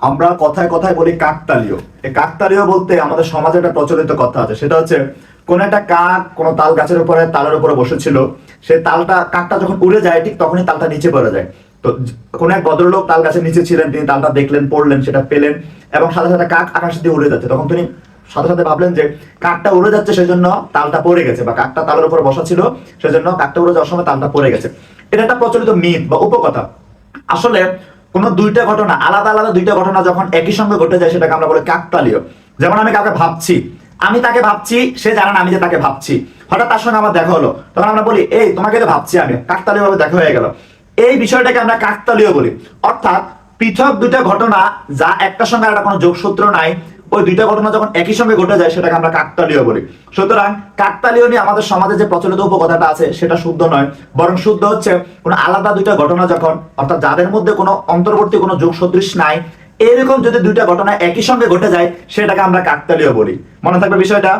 আমরা কথায় কথায় বলি কাকতালীয়। এই কাকতালীয় বলতে আমাদের সমাজে একটা প্রচলিত কথা আছে, সেটা হচ্ছে কোন একটা কাক কোন তাল গাছের উপরে তালের উপরে বসেছিল, সেই কাকটা যখন উড়ে যায় ঠিক তখনই তালটা নিচে পড়ে যায়। তো কোন এক ভদ্রলোক তাল গাছের নিচে ছিলেন, তিনি তালটা দেখলেন, পড়লেন, সেটা পেলেন এবং সাথে সাথে কাক আকাশ দিয়ে উড়ে যাচ্ছে। তখন তিনি সাথে সাথে ভাবলেন যে কাকটা উড়ে যাচ্ছে সেজন্য তালটা পড়ে গেছে, বা কাকটা তালের উপরে বসা ছিল সেজন্য কাকটা উড়ে যাওয়ার সময় তালটা পড়ে গেছে। এটা একটা প্রচলিত মিথ বা উপকথা। আসলে কোন দুইটা ঘটনা, আলাদা আলাদা দুইটা ঘটনা যখন একই সঙ্গে ঘটে যায় সেটাকে আমরা বলি কাকতালীয়। যেমন আমি কাউকে ভাবছি, আমি তাকে ভাবছি, সে জানে না আমি যে তাকে ভাবছি, হঠাৎ তার সঙ্গে আমার দেখা হলো, তখন আমরা বলি এই তোমাকে তো ভাবছি আমি, কাকতালীয় ভাবে দেখা হয়ে গেল। এই বিষয়টাকে আমরা কাকতালীয় বলি। অর্থাৎ পৃথক দুইটা ঘটনা যা একটার সঙ্গে একটা কোনো যোগসূত্র নাই, ওই দুইটা ঘটনা যখন একই সঙ্গে ঘটে যায় সেটাকে আমরা কাকতালীয় বলি। সুতরাং কাকতালীয় নিয়ে আমাদের সমাজে যে প্রচলিত উপকথাটা আছে সেটা শুদ্ধ নয়, বরং শুদ্ধ হচ্ছে কোনো আলাদা দুইটা ঘটনা যখন, অর্থাৎ যাদের মধ্যে কোনো অন্তর্বর্তী কোনো যোগ সদৃশ নাই, এরকম যদি দুইটা ঘটনা একই সঙ্গে ঘটে যায় সেটাকে আমরা কাকতালীয় বলি। মনে থাকবে বিষয়টা।